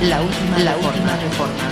La última reforma.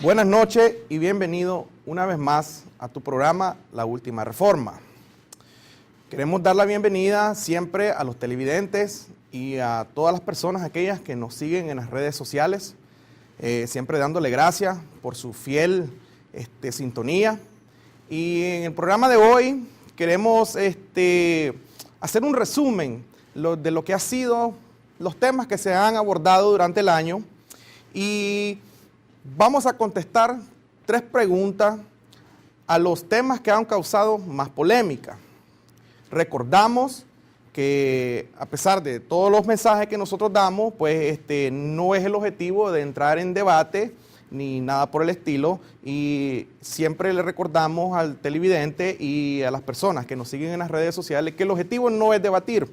Buenas noches y bienvenido una vez más a tu programa La Última Reforma. Queremos dar la bienvenida siempre a los televidentes y a todas las personas, aquellas que nos siguen en las redes sociales, siempre dándole gracias por su fiel sintonía. Y en el programa de hoy queremos hacer un resumen de lo que ha sido los temas que se han abordado durante el año y vamos a contestar 3 preguntas a los temas que han causado más polémica. Recordamos que a pesar de todos los mensajes que nosotros damos, pues no es el objetivo de entrar en debate ni nada por el estilo, y siempre le recordamos al televidente y a las personas que nos siguen en las redes sociales que el objetivo no es debatir.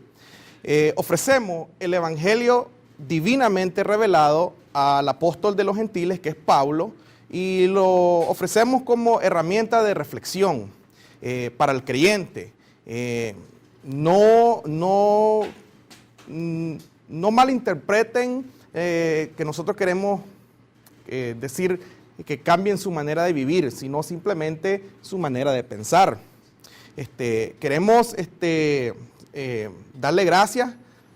Ofrecemos el Evangelio divinamente revelado al apóstol de los gentiles, que es Pablo, y lo ofrecemos como herramienta de reflexión para el creyente. No malinterpreten que nosotros queremos decir que cambien su manera de vivir, sino simplemente su manera de pensar. Queremos darle gracias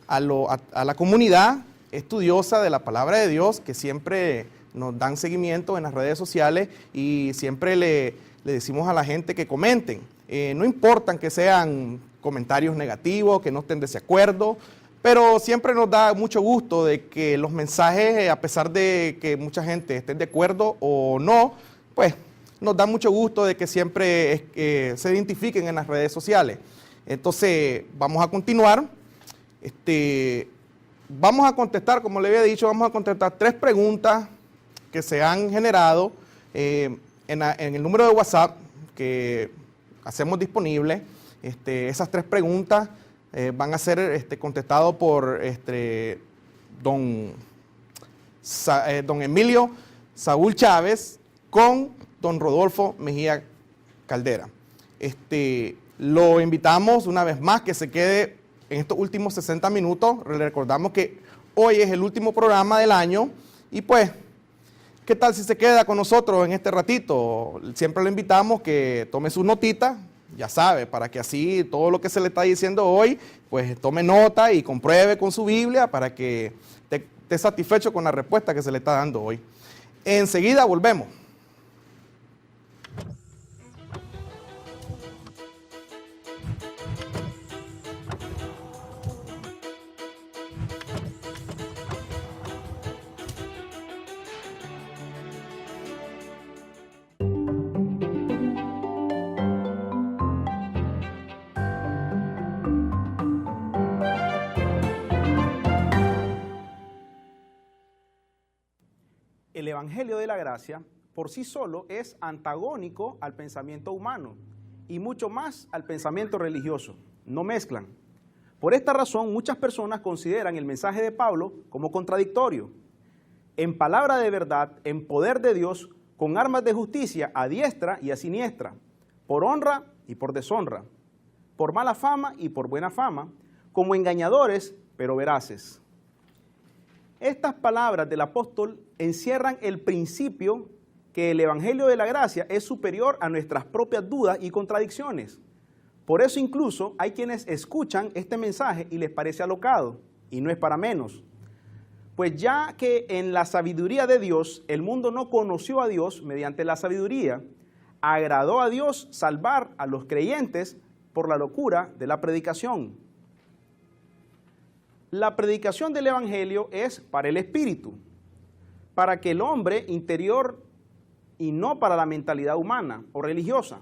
a la comunidad estudiosa de la palabra de Dios, que siempre nos dan seguimiento en las redes sociales, y siempre le decimos a la gente que comenten. No importan que sean comentarios negativos, que no estén de desacuerdo, pero siempre nos da mucho gusto de que los mensajes, a pesar de que mucha gente esté de acuerdo o no, pues nos da mucho gusto de que siempre se identifiquen en las redes sociales. Entonces, vamos a continuar. Vamos a contestar, como le había dicho, vamos a contestar 3 preguntas que se han generado en el número de WhatsApp que hacemos disponible. Esas 3 preguntas van a ser contestadas por don Emilio Saúl Chávez con don Rodolfo Mejía Caldera. Lo invitamos una vez más que se quede en estos últimos 60 minutos. Le recordamos que hoy es el último programa del año y pues, ¿qué tal si se queda con nosotros en este ratito? Siempre le invitamos que tome sus notitas, ya sabe, para que así todo lo que se le está diciendo hoy, pues tome nota y compruebe con su Biblia para que esté satisfecho con la respuesta que se le está dando hoy. Enseguida volvemos. El Evangelio de la Gracia por sí solo es antagónico al pensamiento humano y mucho más al pensamiento religioso. No mezclan. Por esta razón, muchas personas consideran el mensaje de Pablo como contradictorio. En palabra de verdad, en poder de Dios, con armas de justicia a diestra y a siniestra, por honra y por deshonra, por mala fama y por buena fama, como engañadores pero veraces. Estas palabras del apóstol encierran el principio que el Evangelio de la Gracia es superior a nuestras propias dudas y contradicciones. Por eso incluso hay quienes escuchan este mensaje y les parece alocado, y no es para menos. Pues ya que en la sabiduría de Dios el mundo no conoció a Dios mediante la sabiduría, agradó a Dios salvar a los creyentes por la locura de la predicación. La predicación del Evangelio es para el espíritu, para que el hombre interior y no para la mentalidad humana o religiosa.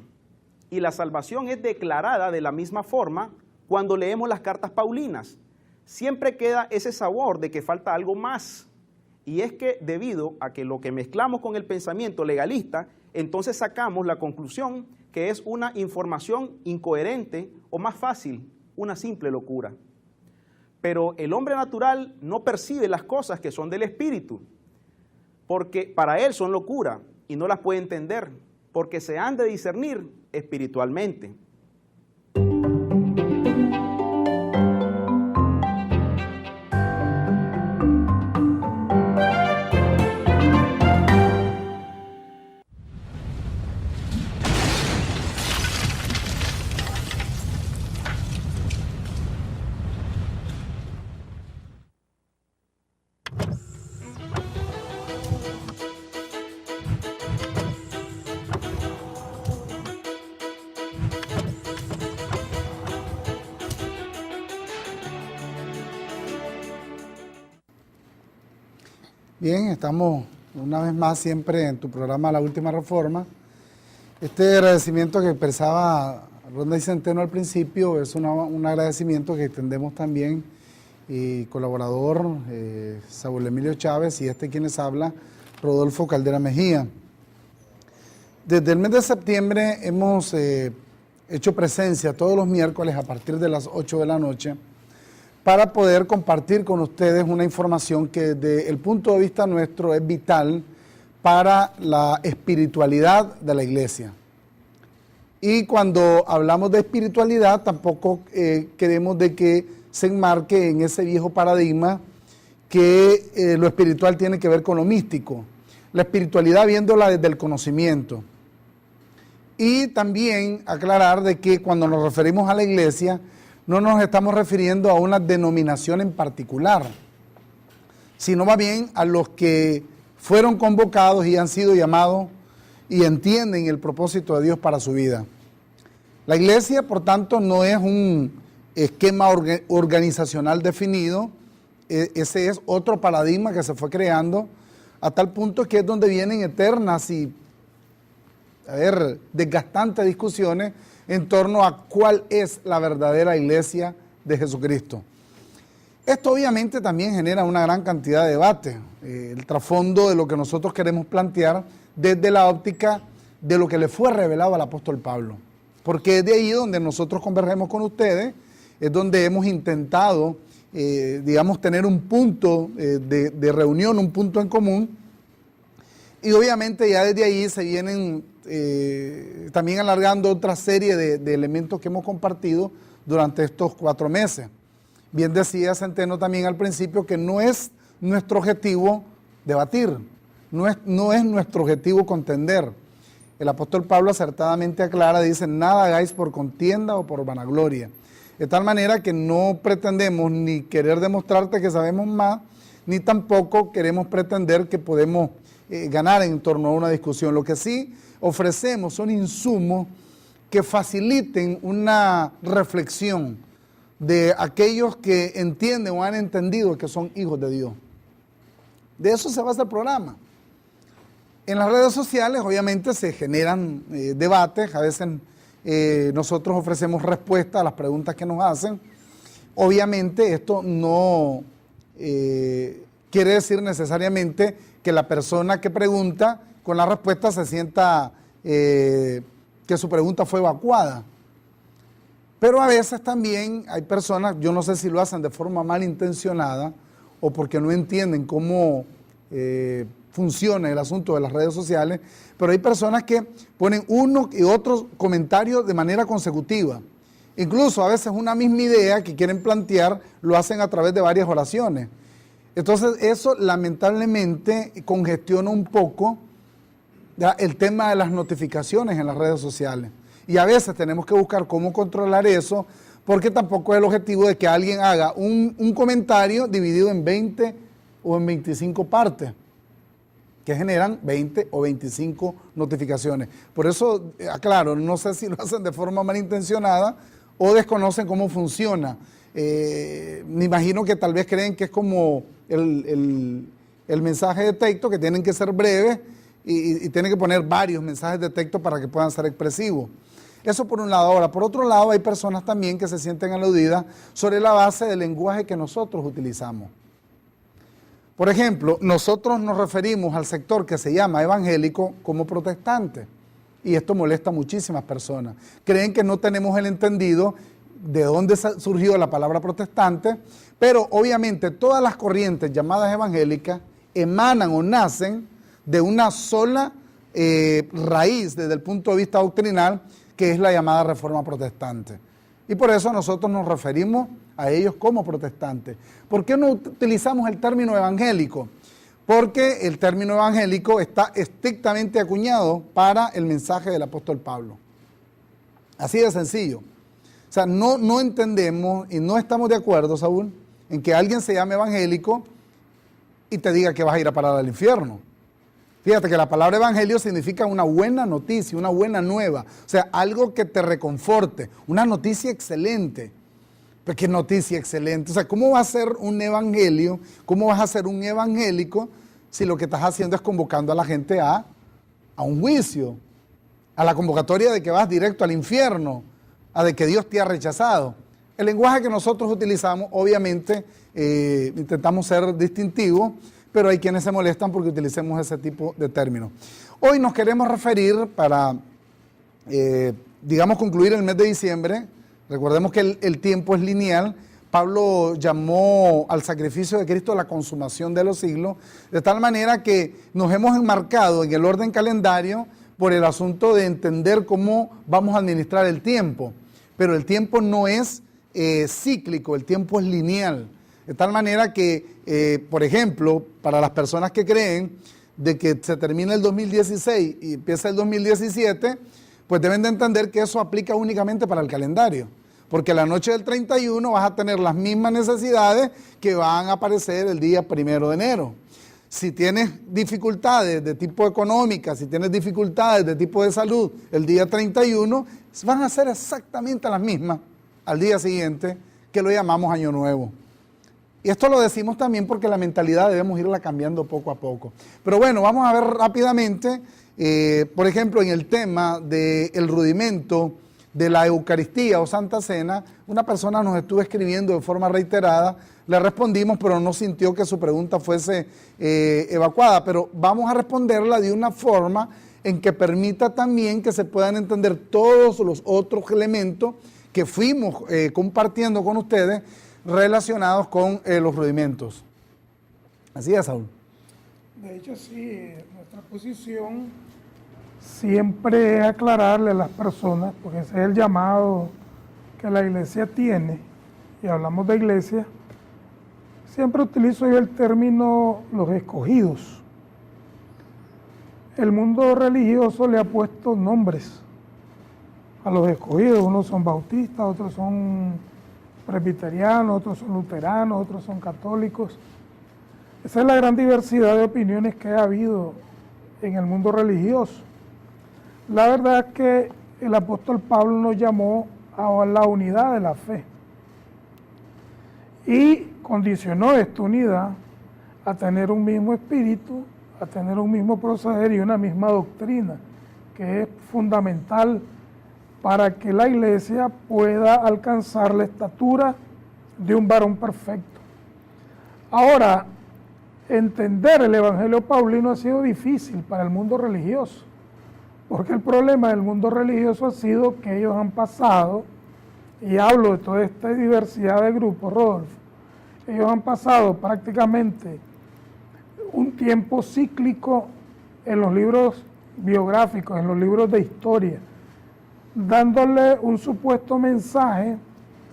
Y la salvación es declarada de la misma forma cuando leemos las cartas paulinas. Siempre queda ese sabor de que falta algo más. Y es que debido a que lo que mezclamos con el pensamiento legalista, entonces sacamos la conclusión que es una información incoherente o más fácil, una simple locura. Pero el hombre natural no percibe las cosas que son del Espíritu, porque para él son locura y no las puede entender, porque se han de discernir espiritualmente. Bien, estamos una vez más siempre en tu programa La Última Reforma. Este agradecimiento que expresaba Ronda y Centeno al principio es un agradecimiento que extendemos también y colaborador Saúl Emilio Chávez y quien les habla, Rodolfo Caldera Mejía. Desde el mes de septiembre hemos hecho presencia todos los miércoles a partir de las 8 de la noche para poder compartir con ustedes una información que desde el punto de vista nuestro es vital para la espiritualidad de la iglesia. Y cuando hablamos de espiritualidad tampoco queremos de que se enmarque en ese viejo paradigma que lo espiritual tiene que ver con lo místico. La espiritualidad viéndola desde el conocimiento. Y también aclarar de que cuando nos referimos a la iglesia no nos estamos refiriendo a una denominación en particular, sino más bien a los que fueron convocados y han sido llamados y entienden el propósito de Dios para su vida. La iglesia, por tanto, no es un esquema organizacional definido, ese es otro paradigma que se fue creando a tal punto que es donde vienen eternas y desgastantes discusiones en torno a cuál es la verdadera iglesia de Jesucristo. Esto obviamente también genera una gran cantidad de debate, el trasfondo de lo que nosotros queremos plantear desde la óptica de lo que le fue revelado al apóstol Pablo. Porque es de ahí donde nosotros convergemos con ustedes, es donde hemos intentado, tener un punto de reunión, un punto en común, y obviamente ya desde ahí se vienen también alargando otra serie de elementos que hemos compartido durante estos 4 meses. Bien decía Centeno también al principio que no es nuestro objetivo debatir, no es nuestro objetivo contender. El apóstol Pablo acertadamente aclara, dice, nada hagáis por contienda o por vanagloria. De tal manera que no pretendemos ni querer demostrarte que sabemos más, ni tampoco queremos pretender que podemos ganar en torno a una discusión. Lo que sí ofrecemos son insumos que faciliten una reflexión de aquellos que entienden o han entendido que son hijos de Dios. De eso se basa el programa. En las redes sociales obviamente se generan debates, a veces nosotros ofrecemos respuestas a las preguntas que nos hacen. Obviamente esto no quiere decir necesariamente que la persona que pregunta con la respuesta se sienta que su pregunta fue evacuada. Pero a veces también hay personas, yo no sé si lo hacen de forma malintencionada o porque no entienden cómo funciona el asunto de las redes sociales, pero hay personas que ponen uno y otro comentario de manera consecutiva. Incluso a veces una misma idea que quieren plantear lo hacen a través de varias oraciones. Entonces eso lamentablemente congestiona un poco el tema de las notificaciones en las redes sociales. Y a veces tenemos que buscar cómo controlar eso, porque tampoco es el objetivo de que alguien haga un comentario dividido en 20 o en 25 partes, que generan 20 o 25 notificaciones. Por eso, aclaro, no sé si lo hacen de forma malintencionada o desconocen cómo funciona. Me imagino que tal vez creen que es como el mensaje de texto, que tienen que ser breves y tiene que poner varios mensajes de texto para que puedan ser expresivos. Eso por un lado. Ahora, por otro lado, hay personas también que se sienten aludidas sobre la base del lenguaje que nosotros utilizamos. Por ejemplo, nosotros nos referimos al sector que se llama evangélico como protestante. Y esto molesta a muchísimas personas. Creen que no tenemos el entendido de dónde surgió la palabra protestante, pero obviamente todas las corrientes llamadas evangélicas emanan o nacen de una sola raíz desde el punto de vista doctrinal, que es la llamada Reforma Protestante. Y por eso nosotros nos referimos a ellos como protestantes. ¿Por qué no utilizamos el término evangélico? Porque el término evangélico está estrictamente acuñado para el mensaje del apóstol Pablo. Así de sencillo. O sea, no entendemos y no estamos de acuerdo, Saúl, en que alguien se llame evangélico y te diga que vas a ir a parar al infierno. Fíjate que la palabra evangelio significa una buena noticia, una buena nueva, o sea, algo que te reconforte, una noticia excelente. Pero ¿qué noticia excelente? O sea, ¿cómo va a ser un evangelio? ¿Cómo vas a ser un evangélico si lo que estás haciendo es convocando a la gente a un juicio, a la convocatoria de que vas directo al infierno, a de que Dios te ha rechazado? El lenguaje que nosotros utilizamos, obviamente, intentamos ser distintivos, pero hay quienes se molestan porque utilicemos ese tipo de términos. Hoy nos queremos referir para, digamos, concluir el mes de diciembre. Recordemos que el tiempo es lineal. Pablo llamó al sacrificio de Cristo la consumación de los siglos, de tal manera que nos hemos enmarcado en el orden calendario por el asunto de entender cómo vamos a administrar el tiempo. Pero el tiempo no es cíclico, el tiempo es lineal. De tal manera que, por ejemplo, para las personas que creen de que se termina el 2016 y empieza el 2017, pues deben de entender que eso aplica únicamente para el calendario. Porque la noche del 31 vas a tener las mismas necesidades que van a aparecer el día 1 de enero. Si tienes dificultades de tipo económica, si tienes dificultades de tipo de salud, el día 31 van a ser exactamente las mismas al día siguiente, que lo llamamos Año Nuevo. Y esto lo decimos también porque la mentalidad debemos irla cambiando poco a poco. Pero bueno, vamos a ver rápidamente, por ejemplo, en el tema del rudimento de la Eucaristía o Santa Cena, una persona nos estuvo escribiendo de forma reiterada, le respondimos, pero no sintió que su pregunta fuese evacuada, pero vamos a responderla de una forma en que permita también que se puedan entender todos los otros elementos que fuimos compartiendo con ustedes relacionados con los rudimentos. Así es, Saúl. De hecho, sí, nuestra posición siempre es aclararle a las personas, porque ese es el llamado que la iglesia tiene, y hablamos de iglesia, siempre utilizo yo el término los escogidos. El mundo religioso le ha puesto nombres a los escogidos, unos son bautistas, otros son presbiterianos, otros son luteranos, otros son católicos. Esa es la gran diversidad de opiniones que ha habido en el mundo religioso. La verdad es que el apóstol Pablo nos llamó a la unidad de la fe y condicionó esta unidad a tener un mismo espíritu, a tener un mismo proceder y una misma doctrina, que es fundamental para que la iglesia pueda alcanzar la estatura de un varón perfecto. Ahora, entender el evangelio paulino ha sido difícil para el mundo religioso, porque el problema del mundo religioso ha sido que ellos han pasado, y hablo de toda esta diversidad de grupos, Rodolfo, ellos han pasado prácticamente un tiempo cíclico en los libros biográficos, en los libros de historia, dándole un supuesto mensaje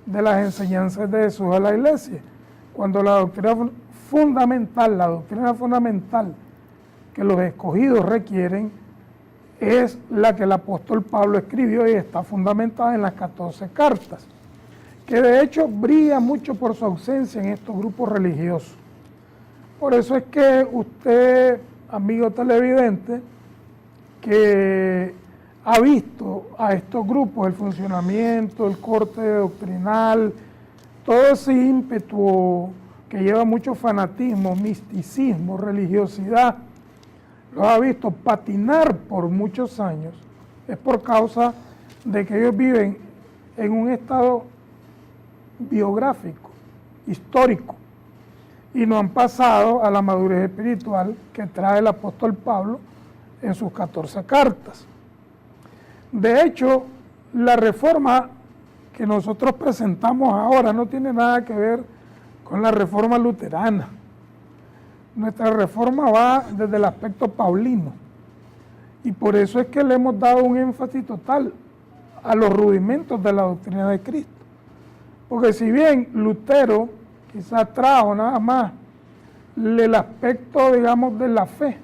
de las enseñanzas de Jesús a la iglesia, cuando la doctrina fundamental que los escogidos requieren es la que el apóstol Pablo escribió y está fundamentada en las 14 cartas, que de hecho brilla mucho por su ausencia en estos grupos religiosos. Por eso es que usted, amigo televidente, que ha visto a estos grupos, el funcionamiento, el corte doctrinal, todo ese ímpetu que lleva mucho fanatismo, misticismo, religiosidad, los ha visto patinar por muchos años, es por causa de que ellos viven en un estado biográfico, histórico, y no han pasado a la madurez espiritual que trae el apóstol Pablo en sus 14 cartas. De hecho, la reforma que nosotros presentamos ahora no tiene nada que ver con la reforma luterana. Nuestra reforma va desde el aspecto paulino, y por eso es que le hemos dado un énfasis total a los rudimentos de la doctrina de Cristo. Porque si bien Lutero quizás trajo nada más el aspecto, digamos, de la fe,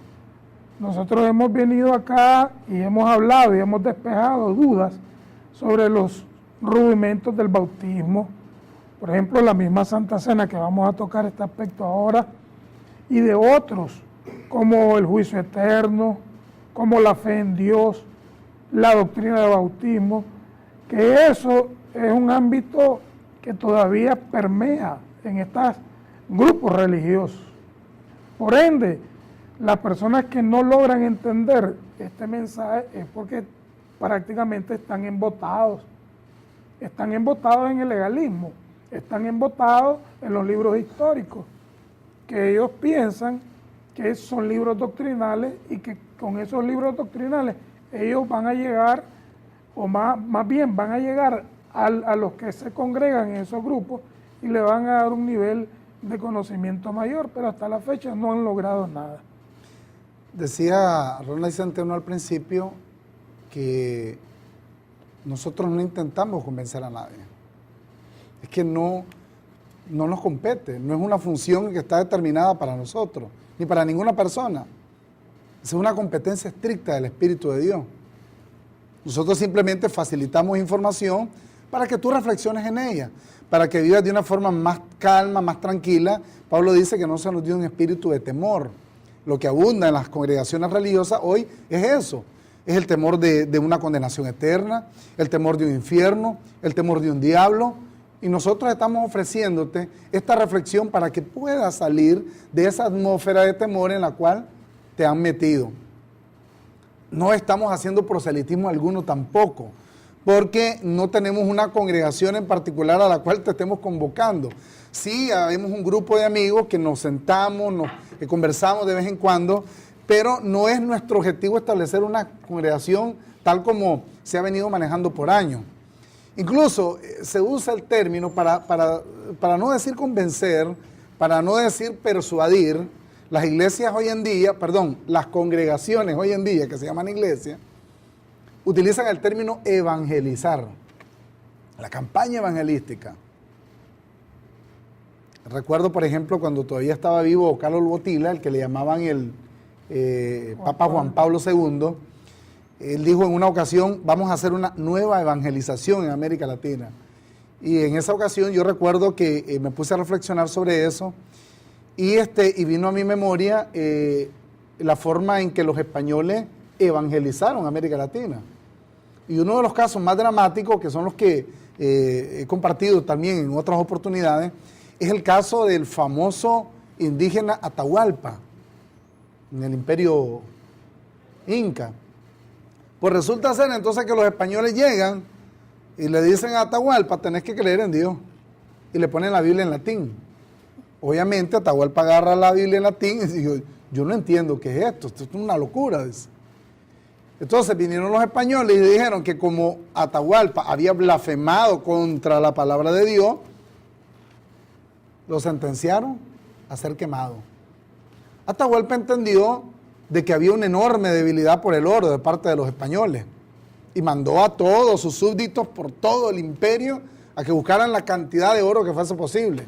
nosotros hemos venido acá y hemos hablado y hemos despejado dudas sobre los rudimentos del bautismo, por ejemplo, la misma Santa Cena, que vamos a tocar este aspecto ahora, y de otros, como el juicio eterno, como la fe en Dios, la doctrina del bautismo, que eso es un ámbito que todavía permea en estos grupos religiosos. Por ende, las personas que no logran entender este mensaje es porque prácticamente están embotados en el legalismo, están embotados en los libros históricos, que ellos piensan que son libros doctrinales y que con esos libros doctrinales ellos van a llegar, o más bien van a llegar a los que se congregan en esos grupos y le van a dar un nivel de conocimiento mayor, pero hasta la fecha no han logrado nada. Decía Ronald Centeno al principio que nosotros no intentamos convencer a nadie. Es que no nos compete, no es una función que está determinada para nosotros, ni para ninguna persona. Es una competencia estricta del Espíritu de Dios. Nosotros simplemente facilitamos información para que tú reflexiones en ella, para que vivas de una forma más calma, más tranquila. Pablo dice que no se nos dio un espíritu de temor. Lo que abunda en las congregaciones religiosas hoy es eso. Es el temor de una condenación eterna, el temor de un infierno, el temor de un diablo. Y nosotros estamos ofreciéndote esta reflexión para que puedas salir de esa atmósfera de temor en la cual te han metido. No estamos haciendo proselitismo alguno tampoco, porque no tenemos una congregación en particular a la cual te estemos convocando. Sí, habemos un grupo de amigos que nos sentamos, que conversamos de vez en cuando, pero no es nuestro objetivo establecer una congregación tal como se ha venido manejando por años. Incluso se usa el término para no decir convencer, para no decir persuadir. Las iglesias hoy en día, las congregaciones hoy en día, que se llaman iglesias, utilizan el término evangelizar, la campaña evangelística. Recuerdo, por ejemplo, cuando todavía estaba vivo Carlos Botila, el que le llamaban el Papa Juan Pablo II, él dijo en una ocasión, vamos a hacer una nueva evangelización en América Latina. Y en esa ocasión yo recuerdo que me puse a reflexionar sobre eso y vino a mi memoria la forma en que los españoles evangelizaron América Latina. Y uno de los casos más dramáticos, que son los que he compartido también en otras oportunidades, es el caso del famoso indígena Atahualpa, en el imperio inca. Pues resulta ser entonces que los españoles llegan y le dicen a Atahualpa, tenés que creer en Dios, y le ponen la Biblia en latín. Obviamente Atahualpa agarra la Biblia en latín y dice, yo no entiendo qué es esto es una locura. Dice. Entonces vinieron los españoles y dijeron que como Atahualpa había blasfemado contra la palabra de Dios, lo sentenciaron a ser quemado. Atahualpa entendió de que había una enorme debilidad por el oro de parte de los españoles y mandó a todos sus súbditos por todo el imperio a que buscaran la cantidad de oro que fuese posible.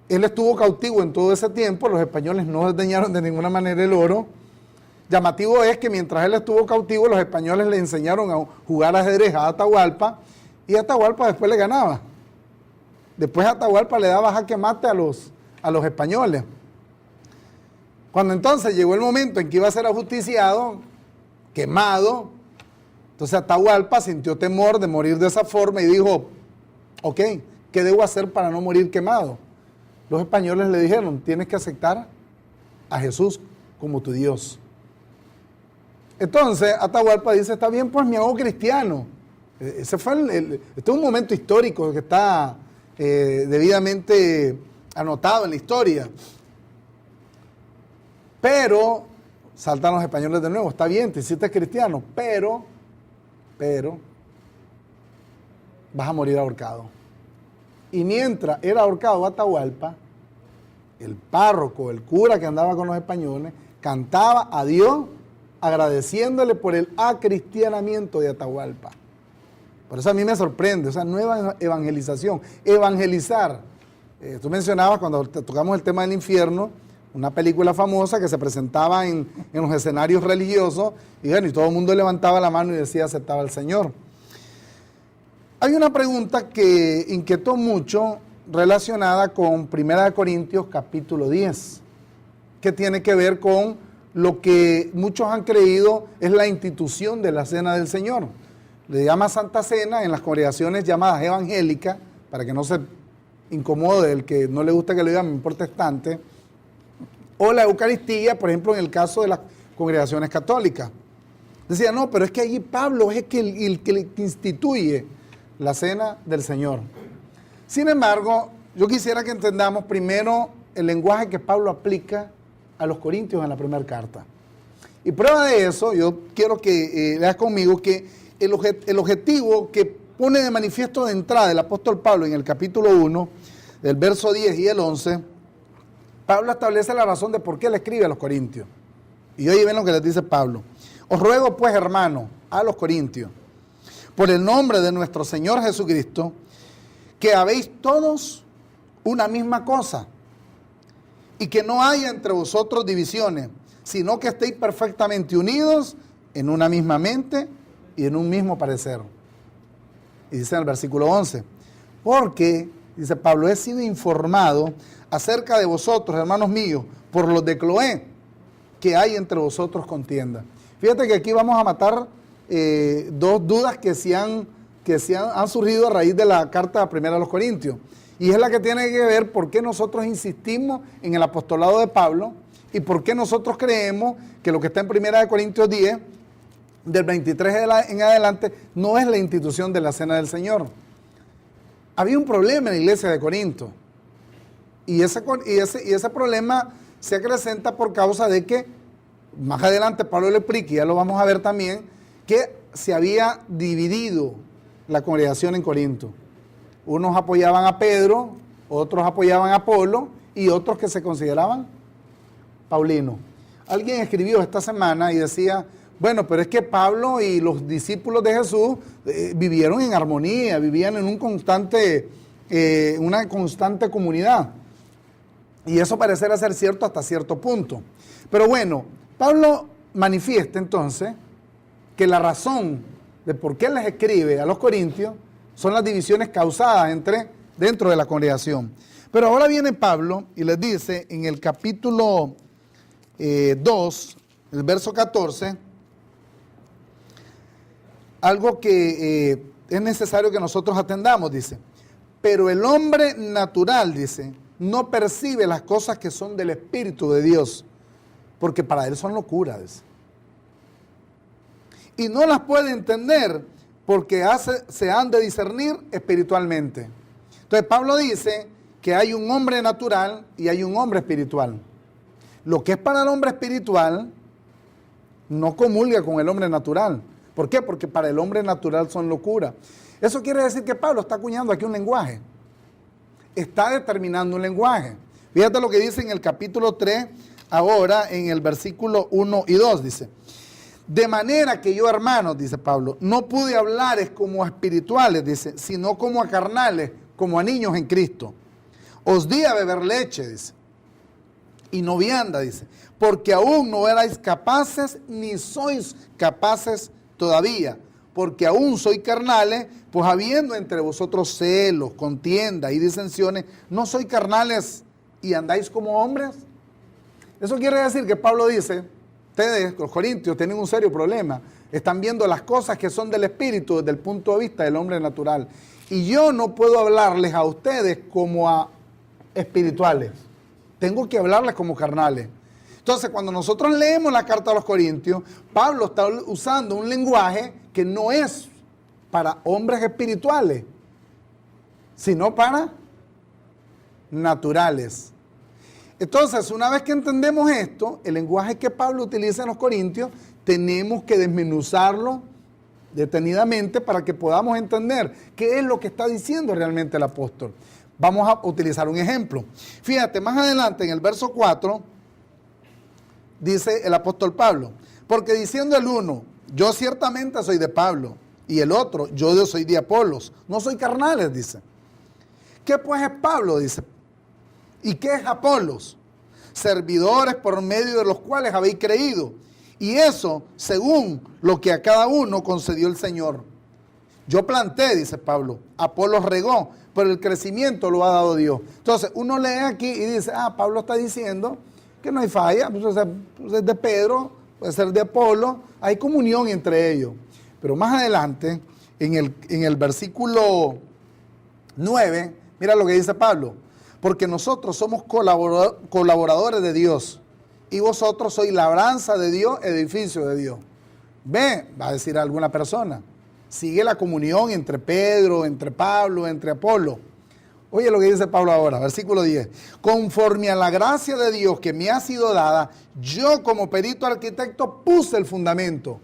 Él estuvo cautivo en todo ese tiempo, los españoles no desdeñaron de ninguna manera el oro. Llamativo es que mientras él estuvo cautivo, los españoles le enseñaron a jugar ajedrez a Atahualpa y Atahualpa después le ganaba. Después Atahualpa le daba jaque mate a los españoles. Cuando entonces llegó el momento en que iba a ser ajusticiado, quemado, entonces Atahualpa sintió temor de morir de esa forma y dijo, ok, ¿qué debo hacer para no morir quemado? Los españoles le dijeron, tienes que aceptar a Jesús como tu Dios. Entonces, Atahualpa dice, está bien, pues me hago cristiano. Ese fue este es un momento histórico que está debidamente anotado en la historia. Pero, saltan los españoles de nuevo, está bien, te hiciste cristiano, pero, vas a morir ahorcado. Y mientras era ahorcado Atahualpa, el párroco, el cura que andaba con los españoles, cantaba a Dios agradeciéndole por el acristianamiento de Atahualpa. Por eso a mí me sorprende, esa nueva evangelización, evangelizar. Tú mencionabas cuando tocamos el tema del infierno, una película famosa que se presentaba en los escenarios religiosos, y bueno, y todo el mundo levantaba la mano y decía aceptaba al Señor. Hay una pregunta que inquietó mucho relacionada con 1 Corintios capítulo 10, que tiene que ver con lo que muchos han creído es la institución de la Cena del Señor. Le llama Santa Cena en las congregaciones llamadas evangélicas, para que no se incomode el que no le gusta que lo digan protestante, o la Eucaristía, por ejemplo, en el caso de las congregaciones católicas. Decía, no, pero es que allí Pablo es el que instituye la Cena del Señor. Sin embargo, yo quisiera que entendamos primero el lenguaje que Pablo aplica a los corintios en la primera carta. Y prueba de eso, yo quiero que leas conmigo que el objetivo que pone de manifiesto de entrada el apóstol Pablo en el capítulo 1, del verso 10 y el 11, Pablo establece la razón de por qué le escribe a los corintios. Y oye ven lo que les dice Pablo. Os ruego pues, hermanos, a los corintios, por el nombre de nuestro Señor Jesucristo, que habéis todos una misma cosa, y que no haya entre vosotros divisiones, sino que estéis perfectamente unidos en una misma mente y en un mismo parecer. Y dice en el versículo 11, porque, dice Pablo, he sido informado acerca de vosotros, hermanos míos, por los de Cloé, que hay entre vosotros contienda. Fíjate que aquí vamos a matar dos dudas que han surgido a raíz de la carta primera a los Corintios. Y es la que tiene que ver por qué nosotros insistimos en el apostolado de Pablo y por qué nosotros creemos que lo que está en 1 Corintios 10, del 23 en adelante, no es la institución de la Cena del Señor. Había un problema en la iglesia de Corinto. Y ese problema se acrecenta por causa de que, más adelante Pablo le explica, y ya lo vamos a ver también, que se había dividido la congregación en Corinto. Unos apoyaban a Pedro, otros apoyaban a Apolo y otros que se consideraban paulinos. Alguien escribió esta semana y decía, bueno, pero es que Pablo y los discípulos de Jesús vivieron en armonía, vivían en una constante comunidad. Y eso parecerá ser cierto hasta cierto punto. Pero bueno, Pablo manifiesta entonces que la razón de por qué les escribe a los corintios son las divisiones causadas dentro de la congregación. Pero ahora viene Pablo y les dice en el capítulo 2, el verso 14, algo que es necesario que nosotros atendamos, dice. Pero el hombre natural, dice, no percibe las cosas que son del Espíritu de Dios, porque para él son locuras, dice. Y no las puede entender porque se han de discernir espiritualmente. Entonces Pablo dice que hay un hombre natural y hay un hombre espiritual. Lo que es para el hombre espiritual no comulga con el hombre natural. ¿Por qué? Porque para el hombre natural son locura. Eso quiere decir que Pablo está acuñando aquí un lenguaje. Está determinando un lenguaje. Fíjate lo que dice en el capítulo 3, ahora en el versículo 1 y 2, dice. De manera que yo, hermanos, dice Pablo, no pude hablares como a espirituales, dice, sino como a carnales, como a niños en Cristo. Os di a beber leche, dice, y no vianda, dice, porque aún no erais capaces, ni sois capaces todavía, porque aún sois carnales, pues habiendo entre vosotros celos, contienda y disensiones, ¿no sois carnales y andáis como hombres? Eso quiere decir que Pablo dice, ustedes, los corintios, tienen un serio problema. Están viendo las cosas que son del espíritu desde el punto de vista del hombre natural. Y yo no puedo hablarles a ustedes como a espirituales. Tengo que hablarles como carnales. Entonces, cuando nosotros leemos la carta a los Corintios, Pablo está usando un lenguaje que no es para hombres espirituales, sino para naturales. Entonces, una vez que entendemos esto, el lenguaje que Pablo utiliza en los Corintios, tenemos que desmenuzarlo detenidamente para que podamos entender qué es lo que está diciendo realmente el apóstol. Vamos a utilizar un ejemplo. Fíjate, más adelante en el verso 4, dice el apóstol Pablo, porque diciendo el uno, yo ciertamente soy de Pablo, y el otro, yo soy de Apolos, no soy carnales, dice. ¿Qué pues es Pablo? Dice. ¿Y qué es Apolos? Servidores por medio de los cuales habéis creído, y eso según lo que a cada uno concedió el Señor. Yo planté, dice Pablo, Apolos regó, pero el crecimiento lo ha dado Dios. Entonces, uno lee aquí y dice, Pablo está diciendo que no hay falla, puede ser de Pedro, puede ser de Apolo, hay comunión entre ellos. Pero más adelante, en el versículo 9, mira lo que dice Pablo, porque nosotros somos colaboradores de Dios, y vosotros sois labranza de Dios, edificio de Dios. Ve, va a decir alguna persona, sigue la comunión entre Pedro, entre Pablo, entre Apolo. Oye lo que dice Pablo ahora, versículo 10. Conforme a la gracia de Dios que me ha sido dada, yo como perito arquitecto puse el fundamento.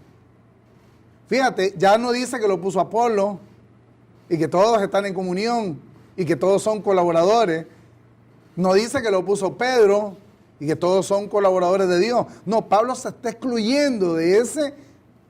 Fíjate, ya no dice que lo puso Apolo y que todos están en comunión y que todos son colaboradores. No dice que lo puso Pedro y que todos son colaboradores de Dios. No, Pablo se está excluyendo de ese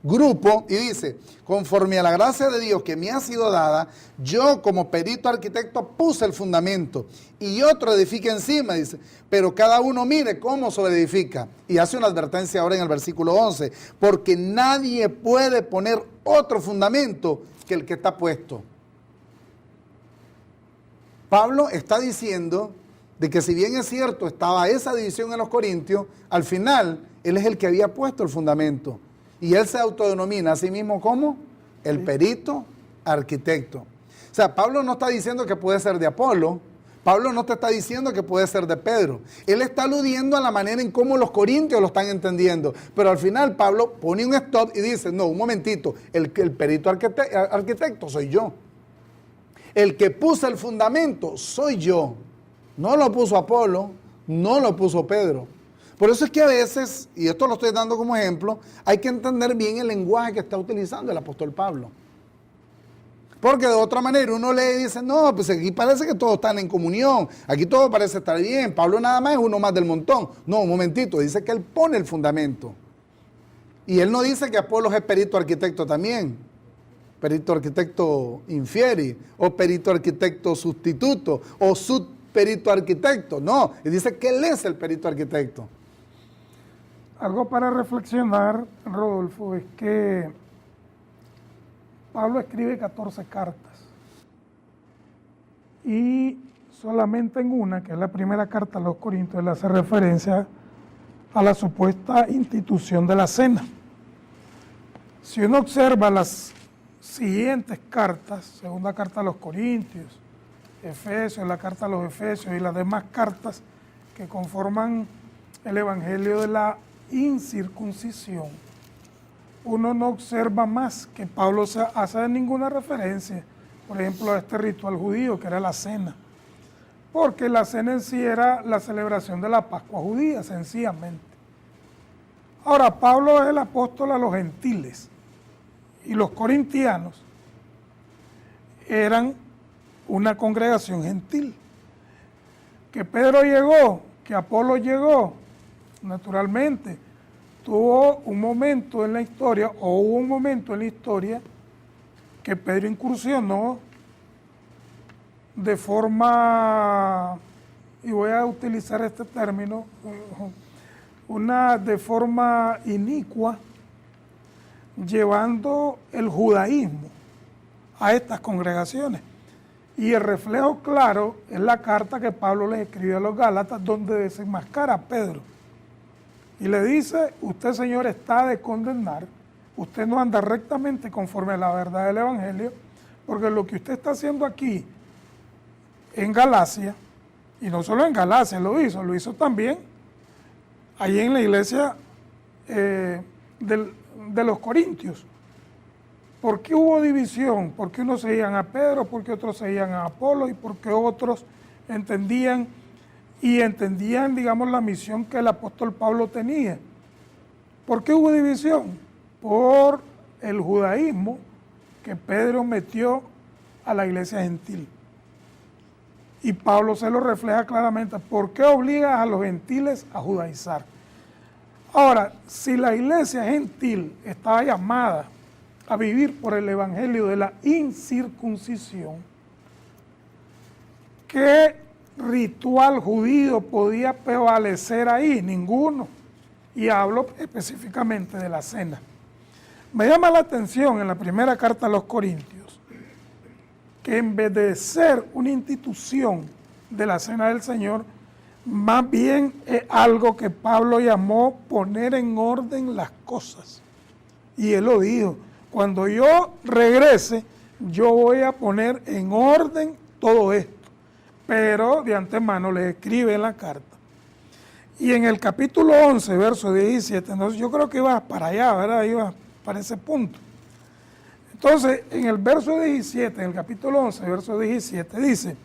grupo y dice, conforme a la gracia de Dios que me ha sido dada, yo como perito arquitecto puse el fundamento y otro edifica encima, dice, pero cada uno mire cómo sobreedifica. Y hace una advertencia ahora en el versículo 11, porque nadie puede poner otro fundamento que el que está puesto. Pablo está diciendo de que si bien es cierto, estaba esa división en los Corintios, al final él es el que había puesto el fundamento. Y él se autodenomina a sí mismo como el perito arquitecto. O sea, Pablo no está diciendo que puede ser de Apolo, Pablo no te está diciendo que puede ser de Pedro. Él está aludiendo a la manera en cómo los corintios lo están entendiendo. Pero al final Pablo pone un stop y dice, no, un momentito, el perito arquitecto soy yo. El que puso el fundamento soy yo. No lo puso Apolo, no lo puso Pedro. Por eso es que a veces, y esto lo estoy dando como ejemplo, hay que entender bien el lenguaje que está utilizando el apóstol Pablo. Porque de otra manera uno lee y dice, no, pues aquí parece que todos están en comunión, aquí todo parece estar bien, Pablo nada más es uno más del montón. No, un momentito, dice que él pone el fundamento. Y él no dice que Apolos es perito arquitecto también, perito arquitecto infieri, o perito arquitecto sustituto, o perito arquitecto, no, y dice que él es el perito arquitecto. Algo para reflexionar, Rodolfo, es que Pablo escribe 14 cartas y solamente en una, que es la primera carta a los Corintios, él hace referencia a la supuesta institución de la cena. Si uno observa las siguientes cartas, segunda carta a los Corintios, Efesios, la carta a los Efesios y las demás cartas que conforman el evangelio de la incircuncisión, uno no observa más que Pablo hace ninguna referencia, por ejemplo, a este ritual judío que era la cena, porque la cena en sí era la celebración de la Pascua judía, sencillamente. Ahora, Pablo es el apóstol a los gentiles y los corintianos eran una congregación gentil. Que Pedro llegó, que Apolo llegó, naturalmente, tuvo un momento en la historia, o hubo un momento en la historia, que Pedro incursionó de forma, y voy a utilizar este término, de forma inicua, llevando el judaísmo a estas congregaciones. Y el reflejo claro es la carta que Pablo les escribió a los Gálatas, donde desenmascara a Pedro. Y le dice, usted, Señor, está de condenar, usted no anda rectamente conforme a la verdad del Evangelio, porque lo que usted está haciendo aquí en Galacia, y no solo en Galacia lo hizo también allí en la iglesia de los Corintios. ¿Por qué hubo división? ¿Por qué unos seguían a Pedro? ¿Por qué otros seguían a Apolo? ¿Y por qué otros entendían, digamos, la misión que el apóstol Pablo tenía? ¿Por qué hubo división? Por el judaísmo que Pedro metió a la iglesia gentil. Y Pablo se lo refleja claramente. ¿Por qué obligas a los gentiles a judaizar? Ahora, si la iglesia gentil estaba llamada a vivir por el evangelio de la incircuncisión, ¿qué ritual judío podía prevalecer ahí? Ninguno. Y hablo específicamente de la cena. Me llama la atención en la primera carta a los Corintios que en vez de ser una institución de la cena del Señor, más bien es algo que Pablo llamó poner en orden las cosas. Y él lo dijo, cuando yo regrese, yo voy a poner en orden todo esto. Pero de antemano le escribe en la carta. Y en el capítulo 11, verso 17, entonces yo creo que iba para allá, ¿verdad? Iba para ese punto. Entonces, en el verso 17, en el capítulo 11, verso 17, dice,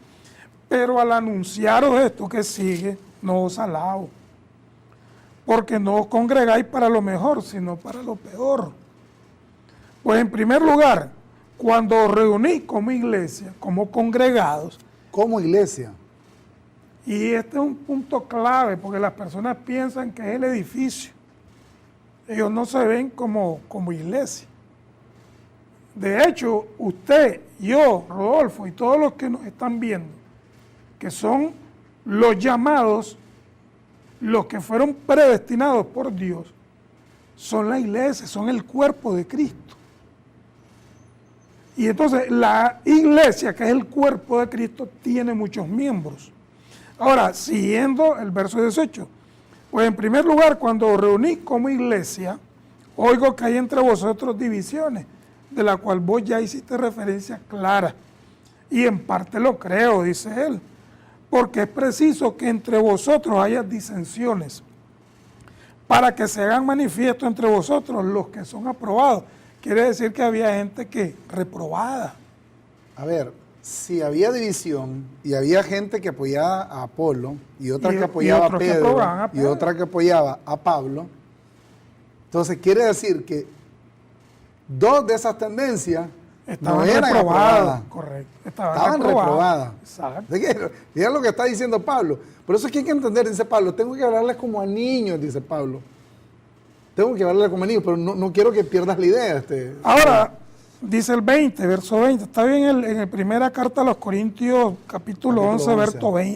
pero al anunciaros esto que sigue, no os alabo, porque no os congregáis para lo mejor, sino para lo peor. Pues en primer lugar, cuando os reunís como iglesia, como congregados, Como iglesia. y este es un punto clave, porque las personas piensan que es el edificio. Ellos no se ven como iglesia. De hecho, usted, yo, Rodolfo y todos los que nos están viendo, que son los llamados, los que fueron predestinados por Dios, son la iglesia, son el cuerpo de Cristo. Y entonces la iglesia, que es el cuerpo de Cristo, tiene muchos miembros. Ahora, siguiendo el verso 18, pues en primer lugar, cuando os reunís como iglesia, oigo que hay entre vosotros divisiones, de la cual vos ya hiciste referencia clara. Y en parte lo creo, dice él, porque es preciso que entre vosotros haya disensiones, para que se hagan manifiesto entre vosotros los que son aprobados. Quiere decir que había gente que reprobada. A ver, si había división y había gente que apoyaba a Apolo y otra que apoyaba a Pedro y otra que apoyaba a Pablo, entonces quiere decir que dos de esas tendencias estaban no eran aprobadas. Correcto. Estaban reprobadas. Exacto. Mira lo que está diciendo Pablo. Por eso es que hay que entender, dice Pablo, tengo que hablarles como a niños, dice Pablo. Tengo que hablarles como a niños, pero no quiero que pierdas la idea. Ahora, dice el 20, verso 20, está bien en la primera carta a los Corintios, capítulo 11,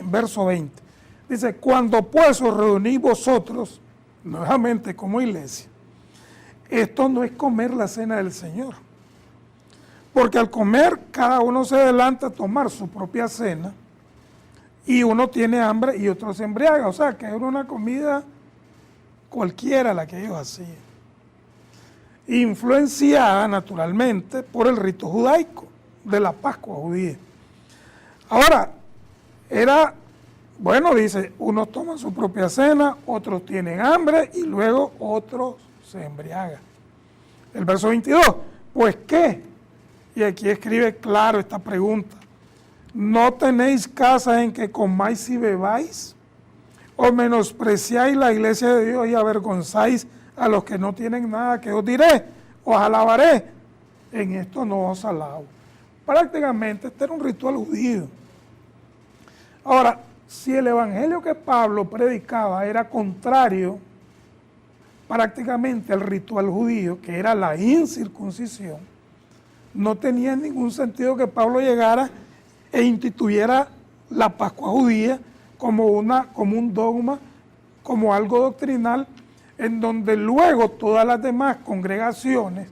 verso 20. Dice, cuando pues os reunís vosotros, nuevamente como iglesia, esto no es comer la cena del Señor. Porque al comer, cada uno se adelanta a tomar su propia cena y uno tiene hambre y otro se embriaga. O sea, que era una comida cualquiera la que ellos hacían. Influenciada naturalmente por el rito judaico de la Pascua judía. Ahora, dice, unos toman su propia cena, otros tienen hambre y luego otros se embriagan. El verso 22, pues ¿qué? Y aquí escribe claro esta pregunta. ¿No tenéis casas en que comáis y bebáis? ¿O menospreciáis la iglesia de Dios y avergonzáis a los que no tienen nada? Que os diré, os alabaré. En esto no os alabo. Prácticamente este era un ritual judío. Ahora, si el evangelio que Pablo predicaba era contrario prácticamente al ritual judío, que era la incircuncisión, no tenía ningún sentido que Pablo llegara e instituyera la Pascua judía como un dogma, como algo doctrinal, en donde luego todas las demás congregaciones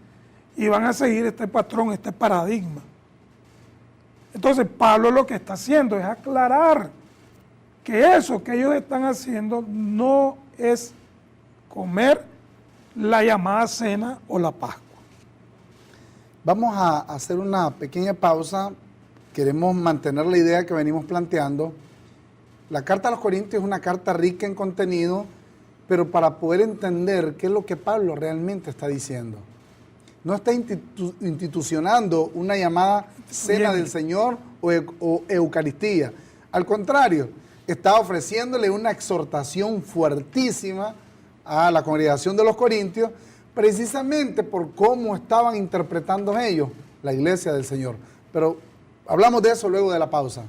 iban a seguir este patrón, este paradigma. Entonces Pablo lo que está haciendo es aclarar que eso que ellos están haciendo no es comer la llamada cena o la Pascua. Vamos a hacer una pequeña pausa. Queremos mantener la idea que venimos planteando. La carta a los Corintios es una carta rica en contenido pero para poder entender qué es lo que Pablo realmente está diciendo. No está institucionando una llamada cena del Señor o Eucaristía. Al contrario, está ofreciéndole una exhortación fuertísima a la congregación de los Corintios, precisamente por cómo estaban interpretando ellos la iglesia del Señor. Pero hablamos de eso luego de la pausa.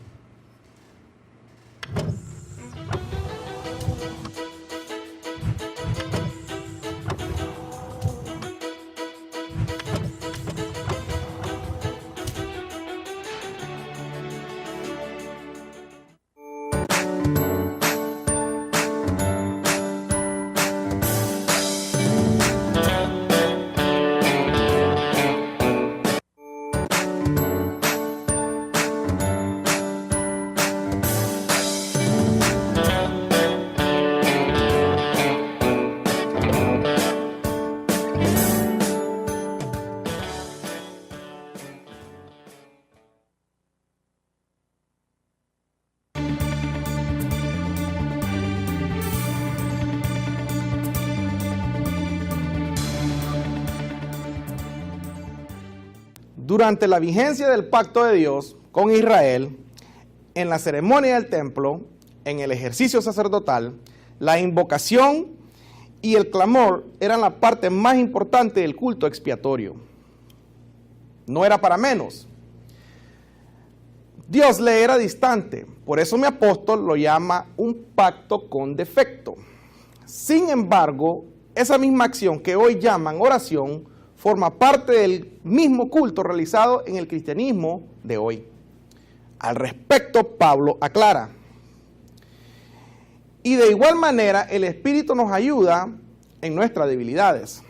Durante la vigencia del pacto de Dios con Israel, en la ceremonia del templo, en el ejercicio sacerdotal, la invocación y el clamor eran la parte más importante del culto expiatorio. No era para menos. Dios le era distante, por eso mi apóstol lo llama un pacto con defecto. Sin embargo, esa misma acción que hoy llaman oración forma parte del mismo culto realizado en el cristianismo de hoy. Al respecto, Pablo aclara: y de igual manera el Espíritu nos ayuda en nuestras debilidades.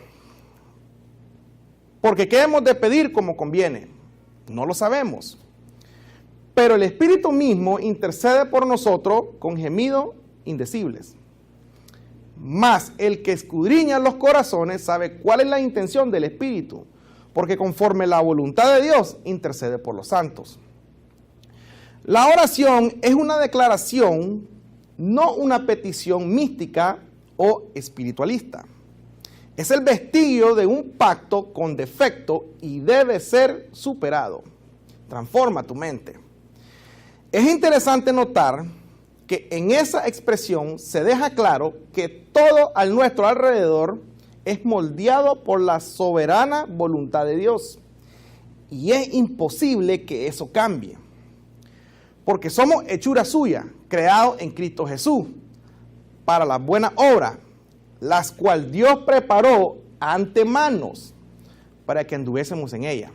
Porque ¿qué hemos de pedir como conviene? No lo sabemos. Pero el Espíritu mismo intercede por nosotros con gemidos indecibles. Mas el que escudriña los corazones sabe cuál es la intención del Espíritu, porque conforme la voluntad de Dios intercede por los santos. La oración es una declaración, no una petición mística o espiritualista. Es el vestigio de un pacto con defecto y debe ser superado. Transforma tu mente. Es interesante notar que en esa expresión se deja claro que todo a nuestro alrededor es moldeado por la soberana voluntad de Dios. Y es imposible que eso cambie. Porque somos hechura suya, creados en Cristo Jesús, para las buenas obras, las cuales Dios preparó antemano para que anduviésemos en ella.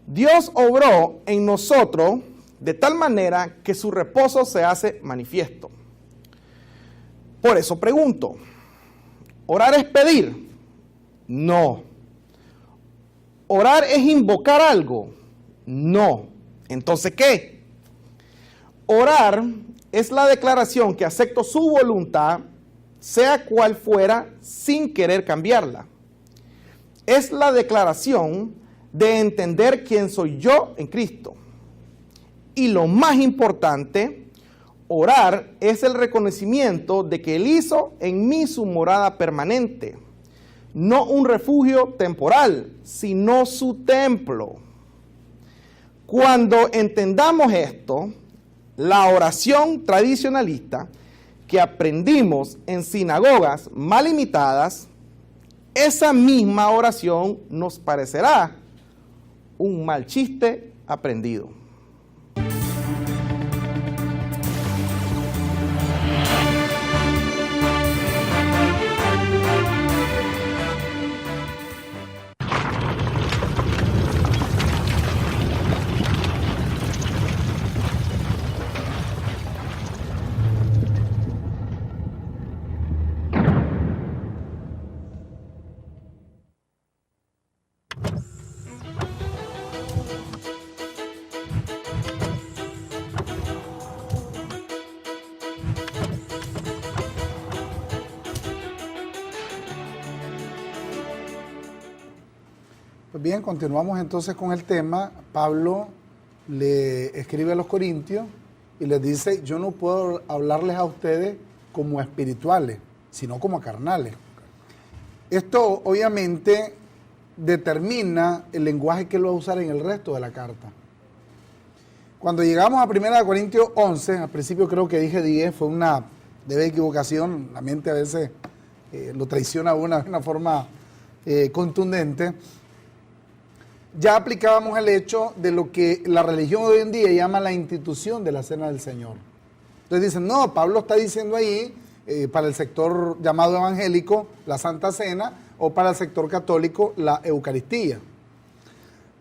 Dios obró en nosotros de tal manera que su reposo se hace manifiesto. Por eso pregunto, ¿orar es pedir? No. ¿Orar es invocar algo? No. Entonces, ¿qué? Orar es la declaración que acepto su voluntad, sea cual fuera, sin querer cambiarla. Es la declaración de entender quién soy yo en Cristo. Y lo más importante, orar es el reconocimiento de que Él hizo en mí su morada permanente. No un refugio temporal, sino su templo. Cuando entendamos esto, la oración tradicionalista que aprendimos en sinagogas mal imitadas, esa misma oración nos parecerá un mal chiste aprendido. Pues bien, continuamos entonces con el tema. Pablo le escribe a los Corintios y les dice: yo no puedo hablarles a ustedes como espirituales, sino como a carnales. Esto obviamente determina el lenguaje que él va a usar en el resto de la carta. Cuando llegamos a 1 Corintios 11, al principio creo que dije 10, fue una leve equivocación, la mente a veces lo traiciona a uno de una forma contundente. Ya aplicábamos el hecho de lo que la religión hoy en día llama la institución de la Cena del Señor. Entonces dicen, no, Pablo está diciendo ahí, para el sector llamado evangélico, la Santa Cena, o para el sector católico, la Eucaristía.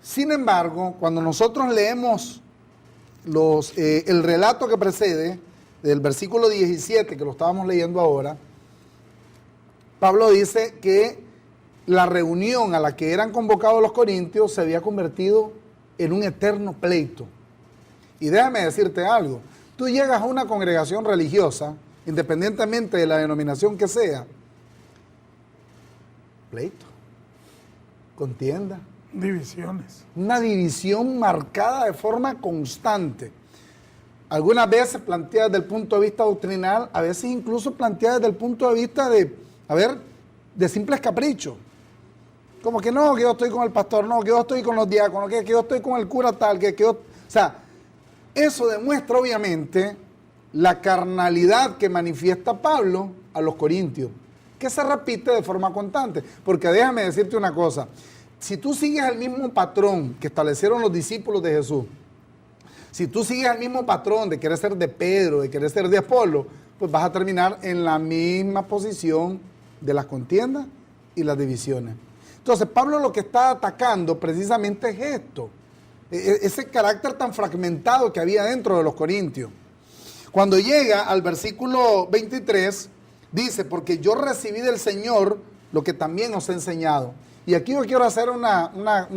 Sin embargo, cuando nosotros leemos el relato que precede, del versículo 17, que lo estábamos leyendo ahora, Pablo dice que la reunión a la que eran convocados los corintios se había convertido en un eterno pleito. Y déjame decirte algo, tú llegas a una congregación religiosa, independientemente de la denominación que sea, pleito, contienda, Divisiones. una división marcada de forma constante. Algunas veces planteada desde el punto de vista doctrinal, a veces incluso planteada desde el punto de vista de simples caprichos. Como que no, que yo estoy con el pastor, no, que yo estoy con los diáconos, que yo estoy con el cura tal, o sea, eso demuestra obviamente la carnalidad que manifiesta Pablo a los corintios, que se repite de forma constante. Porque déjame decirte una cosa, si tú sigues el mismo patrón que establecieron los discípulos de Jesús, si tú sigues el mismo patrón de querer ser de Pedro, de querer ser de Apolo, pues vas a terminar en la misma posición de las contiendas y las divisiones. Entonces, Pablo lo que está atacando precisamente es esto, ese carácter tan fragmentado que había dentro de los corintios. Cuando llega al versículo 23, dice, porque yo recibí del Señor lo que también os he enseñado. Y aquí yo quiero hacer una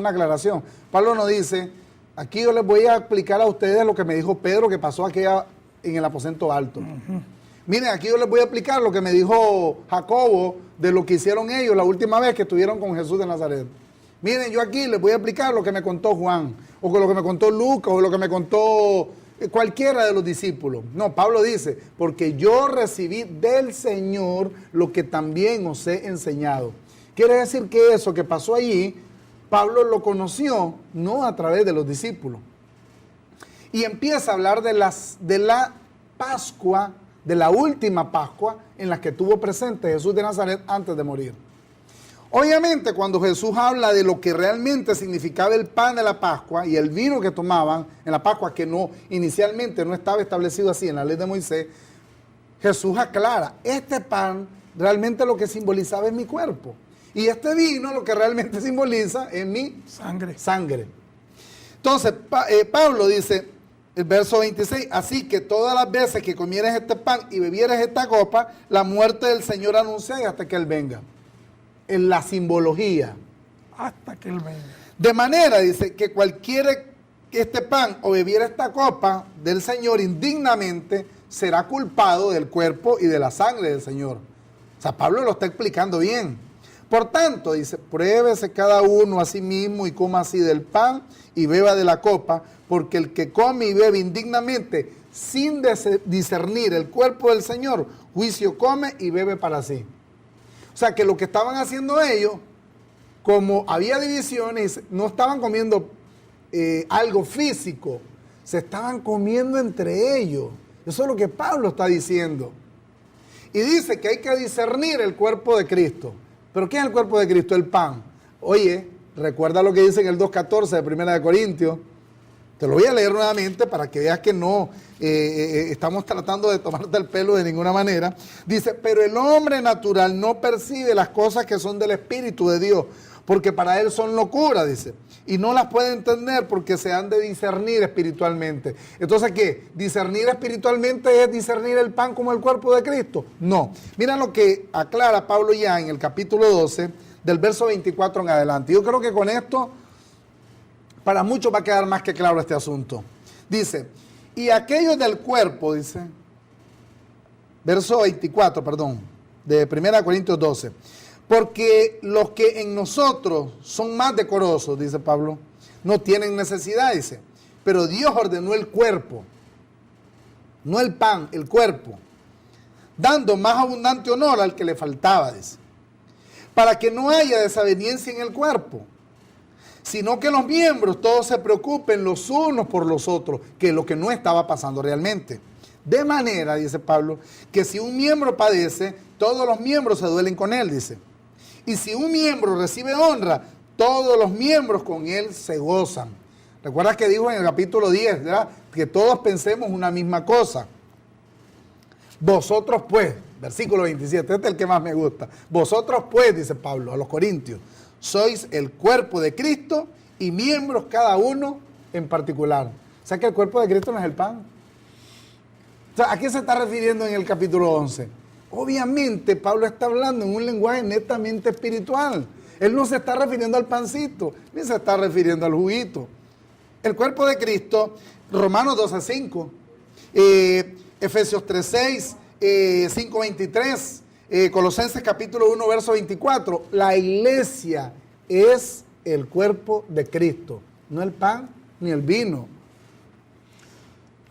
aclaración. Pablo nos dice, aquí yo les voy a explicar a ustedes lo que me dijo Pedro que pasó aquí en el aposento alto. Miren, aquí yo les voy a explicar lo que me dijo Jacobo de lo que hicieron ellos la última vez que estuvieron con Jesús de Nazaret. Miren, yo aquí les voy a explicar lo que me contó Juan, o lo que me contó Lucas, o lo que me contó cualquiera de los discípulos. No, Pablo dice, porque yo recibí del Señor lo que también os he enseñado. Quiere decir que eso que pasó allí, Pablo lo conoció no a través de los discípulos. Y empieza a hablar de la Pascua, de la última Pascua en la que tuvo presente Jesús de Nazaret antes de morir. Obviamente, cuando Jesús habla de lo que realmente significaba el pan de la Pascua y el vino que tomaban en la Pascua, que inicialmente no estaba establecido así en la ley de Moisés, Jesús aclara, este pan realmente lo que simbolizaba es mi cuerpo. Y este vino lo que realmente simboliza es mi sangre. Entonces, Pablo dice, el verso 26, así que todas las veces que comieres este pan y bebieres esta copa, la muerte del Señor anunciáis hasta que Él venga. En la simbología. Hasta que Él venga. De manera, dice, que cualquiera que este pan o bebiera esta copa del Señor indignamente será culpado del cuerpo y de la sangre del Señor. O sea, Pablo lo está explicando bien. Por tanto, dice, pruébese cada uno a sí mismo y coma así del pan y beba de la copa, porque el que come y bebe indignamente sin discernir el cuerpo del Señor, juicio come y bebe para sí. O sea, que lo que estaban haciendo ellos, como había divisiones, no estaban comiendo algo físico, se estaban comiendo entre ellos. Eso es lo que Pablo está diciendo. Y dice que hay que discernir el cuerpo de Cristo. ¿Pero qué es el cuerpo de Cristo? El pan. Oye, recuerda lo que dice en el 2.14 de 1 Corintios. Te lo voy a leer nuevamente para que veas que no estamos tratando de tomarte el pelo de ninguna manera. Dice, pero el hombre natural no percibe las cosas que son del Espíritu de Dios, porque para él son locura, dice. Y no las puede entender porque se han de discernir espiritualmente. Entonces, ¿qué? ¿Discernir espiritualmente es discernir el pan como el cuerpo de Cristo? No. Mira lo que aclara Pablo ya en el capítulo 12, del verso 24 en adelante. Yo creo que con esto, para muchos va a quedar más que claro este asunto. Dice, y aquellos del cuerpo, dice, verso 24, perdón, de 1 Corintios 12. Porque los que en nosotros son más decorosos, dice Pablo, no tienen necesidad, dice. Pero Dios ordenó el cuerpo, no el pan, el cuerpo, dando más abundante honor al que le faltaba, dice, para que no haya desaveniencia en el cuerpo, sino que los miembros todos se preocupen los unos por los otros, que es lo que no estaba pasando realmente. De manera, dice Pablo, que si un miembro padece, todos los miembros se duelen con él, dice. Y si un miembro recibe honra, todos los miembros con él se gozan. ¿Recuerdas que dijo en el capítulo 10, ¿verdad? Que todos pensemos una misma cosa? Vosotros pues, versículo 27, este es el que más me gusta. Vosotros pues, dice Pablo a los Corintios, sois el cuerpo de Cristo y miembros cada uno en particular. O sea que el cuerpo de Cristo no es el pan. O sea, ¿a qué se está refiriendo en el capítulo 11? Obviamente Pablo está hablando en un lenguaje netamente espiritual. Él no se está refiriendo al pancito, ni se está refiriendo al juguito. El cuerpo de Cristo, Romanos 12:5, Efesios 3:6, 5:23, Colosenses capítulo 1, verso 24. La iglesia es el cuerpo de Cristo, no el pan ni el vino.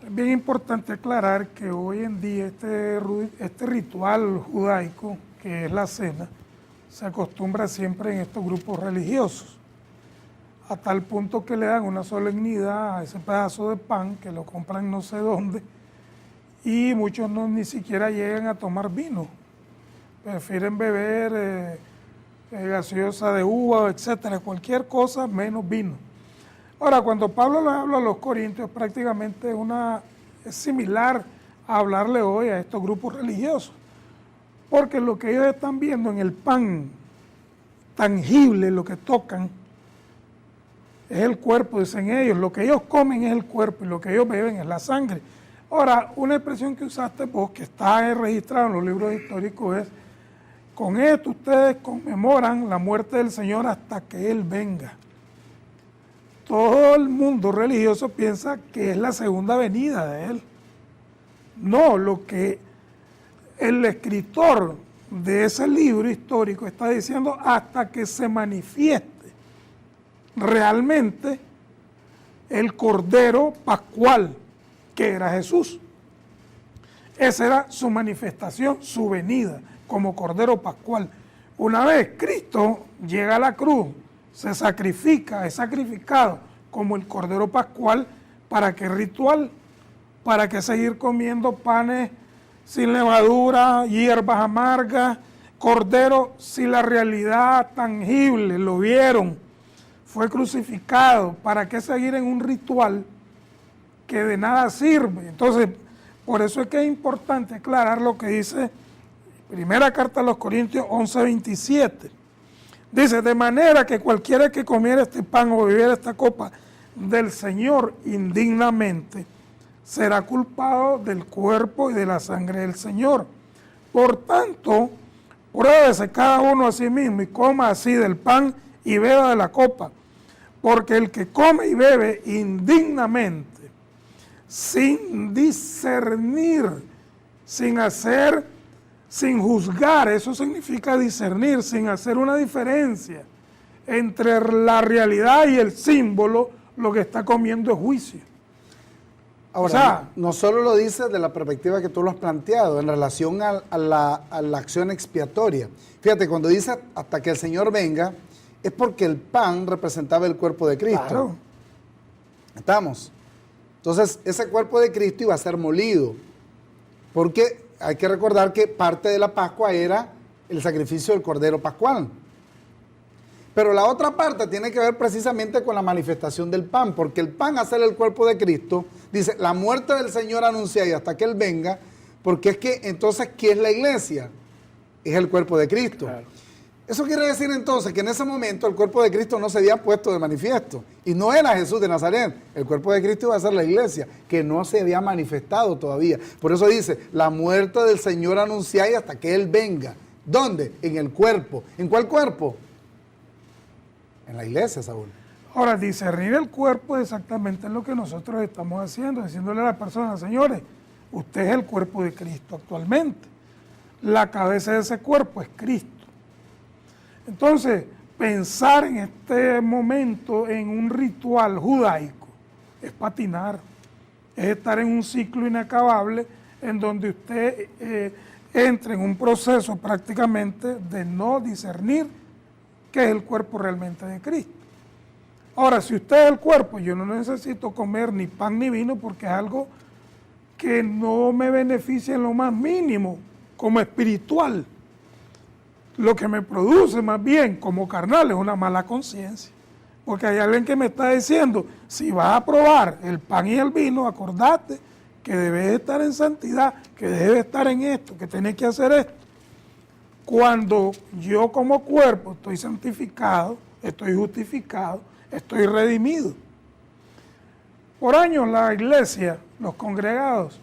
Es bien importante aclarar que hoy en día este ritual judaico, que es la cena, se acostumbra siempre en estos grupos religiosos, a tal punto que le dan una solemnidad a ese pedazo de pan que lo compran no sé dónde, y muchos ni siquiera llegan a tomar vino, prefieren beber gaseosa de uva, etcétera, cualquier cosa menos vino. Ahora, cuando Pablo le habla a los corintios, prácticamente es similar a hablarle hoy a estos grupos religiosos, porque lo que ellos están viendo en el pan tangible, lo que tocan, es el cuerpo, dicen ellos. Lo que ellos comen es el cuerpo y lo que ellos beben es la sangre. Ahora, una expresión que usaste vos, que está registrada en los libros históricos, es: con esto ustedes conmemoran la muerte del Señor hasta que Él venga. Todo el mundo religioso piensa que es la segunda venida de Él. No, lo que el escritor de ese libro histórico está diciendo, hasta que se manifieste realmente el Cordero Pascual, que era Jesús. Esa era su manifestación, su venida como Cordero Pascual. Una vez Cristo llega a la cruz, se sacrifica, es sacrificado como el Cordero Pascual. ¿Para qué ritual? ¿Para qué seguir comiendo panes sin levadura, hierbas amargas, Cordero? Si la realidad tangible, lo vieron, fue crucificado, ¿para qué seguir en un ritual que de nada sirve? Entonces, por eso es que es importante aclarar lo que dice primera carta a los Corintios 11:27. Dice: de manera que cualquiera que comiera este pan o bebiera esta copa del Señor indignamente, será culpado del cuerpo y de la sangre del Señor. Por tanto, pruébese cada uno a sí mismo y coma así del pan y beba de la copa, porque el que come y bebe indignamente, sin discernir, sin juzgar, eso significa discernir, sin hacer una diferencia entre la realidad y el símbolo, lo que está comiendo es juicio. Ahora, o sea, no solo lo dice desde la perspectiva que tú lo has planteado, en relación a la acción expiatoria. Fíjate, cuando dice hasta que el Señor venga, es porque el pan representaba el cuerpo de Cristo. Claro. ¿Estamos? Entonces, ese cuerpo de Cristo iba a ser molido, porque hay que recordar que parte de la Pascua era el sacrificio del Cordero Pascual. Pero la otra parte tiene que ver precisamente con la manifestación del pan, porque el pan, hacer el cuerpo de Cristo, dice, la muerte del Señor anunciada y hasta que Él venga, porque es que entonces, ¿qué es la iglesia? Es el cuerpo de Cristo. Claro. Eso quiere decir entonces que en ese momento el cuerpo de Cristo no se había puesto de manifiesto, y no era Jesús de Nazaret. El cuerpo de Cristo iba a ser la iglesia, que no se había manifestado todavía. Por eso dice, la muerte del Señor anunciada y hasta que Él venga. ¿Dónde? En el cuerpo. ¿En cuál cuerpo? En la iglesia, Saúl. Ahora, discernir el cuerpo es exactamente lo que nosotros estamos haciendo, diciéndole a las personas: señores, usted es el cuerpo de Cristo actualmente. La cabeza de ese cuerpo es Cristo. Entonces, pensar en este momento en un ritual judaico es patinar, es estar en un ciclo inacabable en donde usted entra en un proceso prácticamente de no discernir qué es el cuerpo realmente de Cristo. Ahora, si usted es el cuerpo, yo no necesito comer ni pan ni vino porque es algo que no me beneficia en lo más mínimo como espiritual. Lo que me produce más bien como carnal es una mala conciencia. Porque hay alguien que me está diciendo, si vas a probar el pan y el vino, acordate que debes estar en santidad, que debes estar en esto, que tenés que hacer esto. Cuando yo como cuerpo estoy santificado, estoy justificado, estoy redimido. Por años la iglesia, los congregados,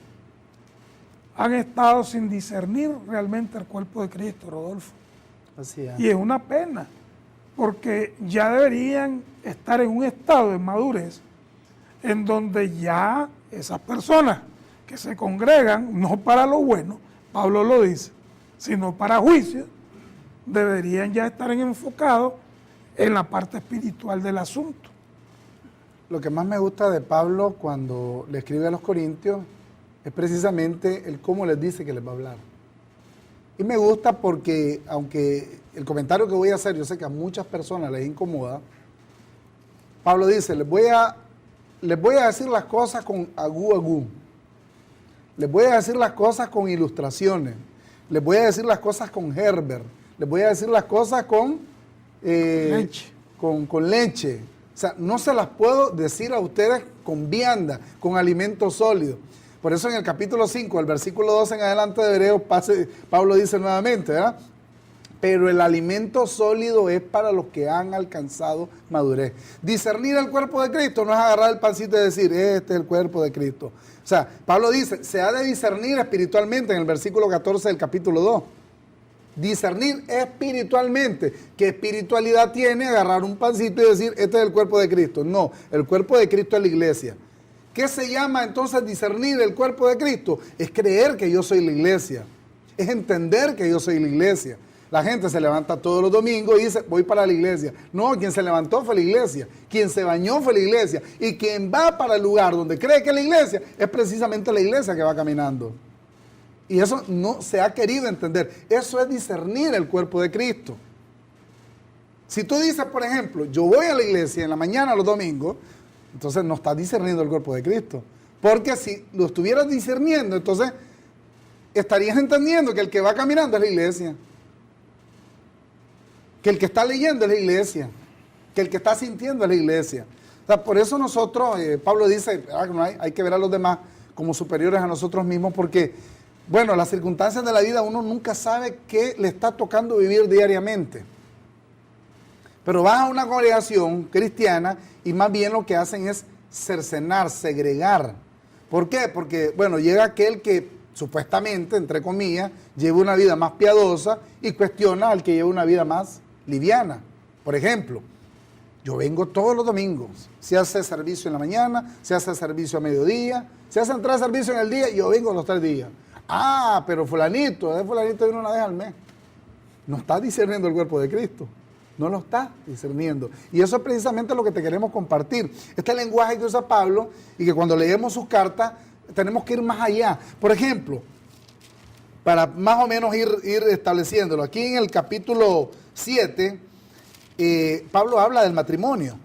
han estado sin discernir realmente el cuerpo de Cristo, Rodolfo. Así es. Y es una pena, porque ya deberían estar en un estado de madurez en donde ya esas personas que se congregan, no para lo bueno, Pablo lo dice, sino para juicio, deberían ya estar enfocados en la parte espiritual del asunto. Lo que más me gusta de Pablo cuando le escribe a los Corintios es precisamente el cómo les dice que les va a hablar. Y me gusta porque, aunque el comentario que voy a hacer, yo sé que a muchas personas les incomoda, Pablo dice, les voy a decir las cosas con agú. Les voy a decir las cosas con ilustraciones. Les voy a decir las cosas con Herbert. Les voy a decir las cosas con Leche. Con leche. O sea, no se las puedo decir a ustedes con vianda, con alimento sólido. Por eso en el capítulo 5, el versículo 12 en adelante de Hebreos, Pablo dice nuevamente, ¿verdad? Pero el alimento sólido es para los que han alcanzado madurez. Discernir el cuerpo de Cristo no es agarrar el pancito y decir, este es el cuerpo de Cristo. O sea, Pablo dice, se ha de discernir espiritualmente en el versículo 14 del capítulo 2. Discernir espiritualmente. ¿Qué espiritualidad tiene agarrar un pancito y decir, este es el cuerpo de Cristo? No, el cuerpo de Cristo es la iglesia. ¿Qué se llama entonces discernir el cuerpo de Cristo? Es creer que yo soy la iglesia. Es entender que yo soy la iglesia. La gente se levanta todos los domingos y dice, voy para la iglesia. No, quien se levantó fue la iglesia. Quien se bañó fue la iglesia. Y quien va para el lugar donde cree que es la iglesia, es precisamente la iglesia que va caminando. Y eso no se ha querido entender. Eso es discernir el cuerpo de Cristo. Si tú dices, por ejemplo, yo voy a la iglesia en la mañana los domingos, entonces no estás discerniendo el cuerpo de Cristo. Porque si lo estuvieras discerniendo, entonces estarías entendiendo que el que va caminando es la iglesia. Que el que está leyendo es la iglesia. Que el que está sintiendo es la iglesia. O sea, por eso nosotros, Pablo dice, hay que ver a los demás como superiores a nosotros mismos porque, bueno, las circunstancias de la vida uno nunca sabe qué le está tocando vivir diariamente. Pero vas a una congregación cristiana y más bien lo que hacen es cercenar, segregar. ¿Por qué? Porque, bueno, llega aquel que supuestamente, entre comillas, lleva una vida más piadosa y cuestiona al que lleva una vida más liviana. Por ejemplo, yo vengo todos los domingos, se hace servicio en la mañana, se hace servicio a mediodía, se hacen 3 servicios en el día y yo vengo los 3 días. Ah, pero fulanito viene una vez al mes. No está discerniendo el cuerpo de Cristo. No lo está discerniendo. Y eso es precisamente lo que te queremos compartir. Este lenguaje que usa Pablo y que cuando leemos sus cartas tenemos que ir más allá. Por ejemplo, para más o menos ir estableciéndolo, aquí en el capítulo 7, Pablo habla del matrimonio,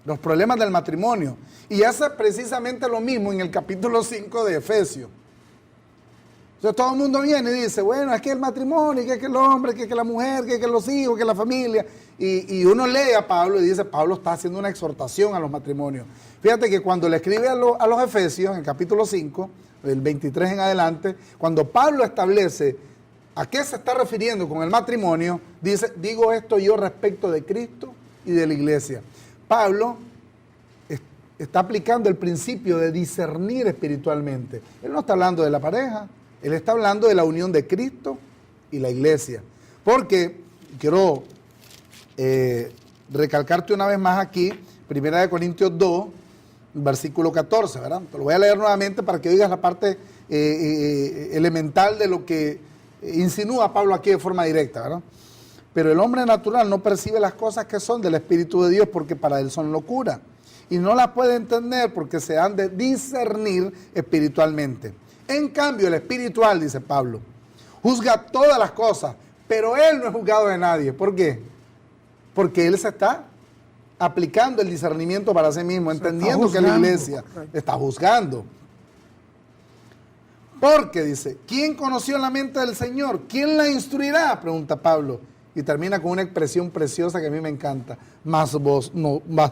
los problemas del matrimonio. Y hace precisamente lo mismo en el capítulo 5 de Efesios. Entonces todo el mundo viene y dice, bueno, es que el matrimonio, que es que el hombre, que es que la mujer, que es que los hijos, que la familia. Y uno lee a Pablo y dice, Pablo está haciendo una exhortación a los matrimonios. Fíjate que cuando le escribe a los Efesios, en el capítulo 5, del 23 en adelante, cuando Pablo establece a qué se está refiriendo con el matrimonio, dice, digo esto yo respecto de Cristo y de la iglesia. Pablo está aplicando el principio de discernir espiritualmente. Él no está hablando de la pareja. Él está hablando de la unión de Cristo y la iglesia. Porque, quiero recalcarte una vez más aquí, 1 Corintios 2, versículo 14, ¿verdad? Te lo voy a leer nuevamente para que oigas la parte elemental de lo que insinúa Pablo aquí de forma directa, ¿verdad? Pero el hombre natural no percibe las cosas que son del Espíritu de Dios porque para él son locura. Y no las puede entender porque se han de discernir espiritualmente. En cambio, el espiritual, dice Pablo, juzga todas las cosas, pero Él no es juzgado de nadie. ¿Por qué? Porque Él se está aplicando el discernimiento para sí mismo, entendiendo que la iglesia está juzgando. Porque dice, ¿quién conoció la mente del Señor? ¿Quién la instruirá? Pregunta Pablo. Y termina con una expresión preciosa que a mí me encanta. Mas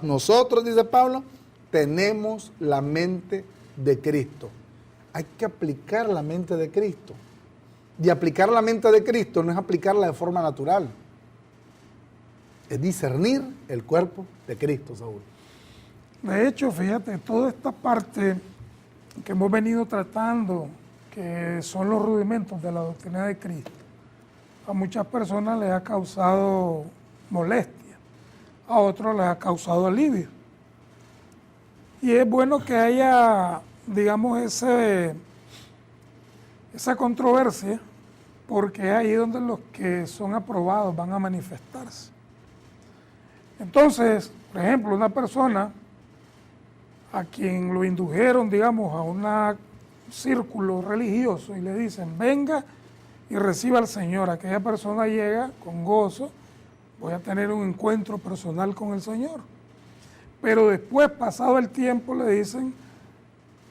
nosotros, dice Pablo, tenemos la mente de Cristo. Hay que aplicar la mente de Cristo. Y aplicar la mente de Cristo no es aplicarla de forma natural. Es discernir el cuerpo de Cristo, Saúl. De hecho, fíjate, toda esta parte que hemos venido tratando, que son los rudimentos de la doctrina de Cristo, a muchas personas les ha causado molestia, a otros les ha causado alivio. Y es bueno que haya, digamos, esa controversia, porque es ahí donde los que son aprobados van a manifestarse. Entonces, por ejemplo, una persona a quien lo indujeron, digamos, a un círculo religioso y le dicen, venga y reciba al Señor. Aquella persona llega con gozo, voy a tener un encuentro personal con el Señor. Pero después, pasado el tiempo, le dicen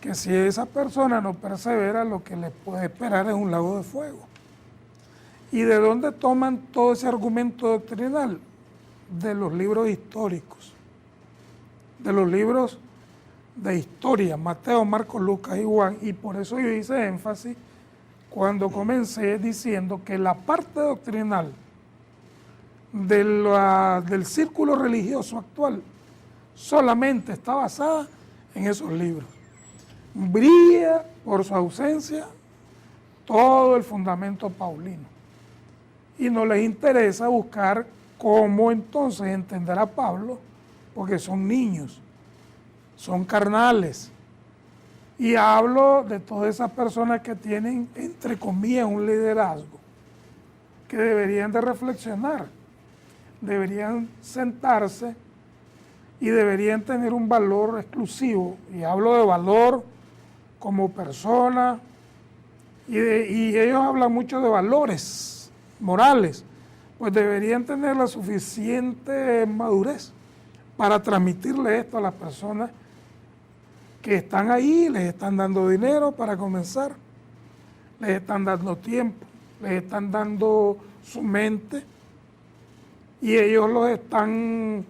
que si esa persona no persevera, lo que le puede esperar es un lago de fuego. ¿Y de dónde toman todo ese argumento doctrinal? De los libros históricos, de los libros de historia, Mateo, Marcos, Lucas y Juan. Y por eso yo hice énfasis cuando comencé diciendo que la parte doctrinal del círculo religioso actual solamente está basada en esos libros. Brilla por su ausencia todo el fundamento paulino. Y no les interesa buscar cómo entonces entender a Pablo, porque son niños, son carnales. Y hablo de todas esas personas que tienen, entre comillas, un liderazgo, que deberían de reflexionar, deberían sentarse y deberían tener un valor exclusivo. Y hablo de valor como persona, y ellos hablan mucho de valores morales, pues deberían tener la suficiente madurez para transmitirle esto a las personas que están ahí, les están dando dinero para comenzar, les están dando tiempo, les están dando su mente y ellos los están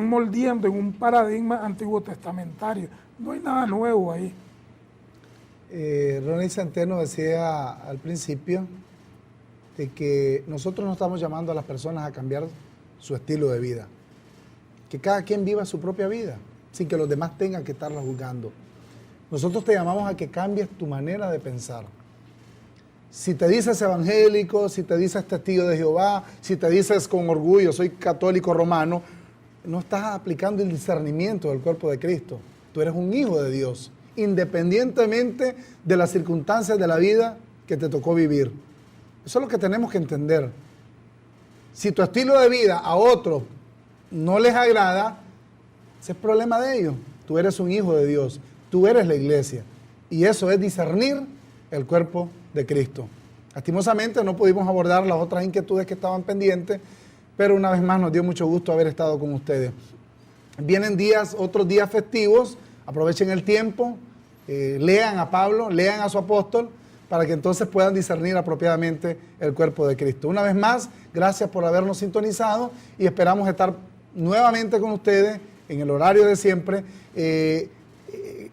moldeando en un paradigma antiguo testamentario. No hay nada nuevo ahí. Ronnie Centeno decía al principio de que nosotros no estamos llamando a las personas a cambiar su estilo de vida, que cada quien viva su propia vida, sin que los demás tengan que estarla juzgando. Nosotros te llamamos a que cambies tu manera de pensar. Si te dices evangélico, si te dices testigo de Jehová, si te dices con orgullo, soy católico romano, no estás aplicando el discernimiento del cuerpo de Cristo. Tú eres un hijo de Dios, independientemente de las circunstancias de la vida que te tocó vivir. Eso es lo que tenemos que entender. Si tu estilo de vida a otros no les agrada, ese es problema de ellos. Tú eres un hijo de Dios, tú eres la iglesia. Y eso es discernir el cuerpo de Cristo. Lastimosamente no pudimos abordar las otras inquietudes que estaban pendientes, pero una vez más nos dio mucho gusto haber estado con ustedes. Vienen otros días festivos, aprovechen el tiempo, lean a Pablo, lean a su apóstol, para que entonces puedan discernir apropiadamente el cuerpo de Cristo. Una vez más, gracias por habernos sintonizado y esperamos estar nuevamente con ustedes en el horario de siempre,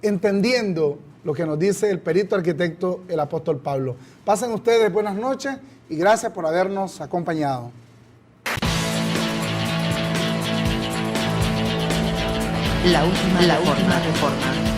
entendiendo lo que nos dice el perito arquitecto, el apóstol Pablo. Pasen ustedes buenas noches y gracias por habernos acompañado. La última reforma.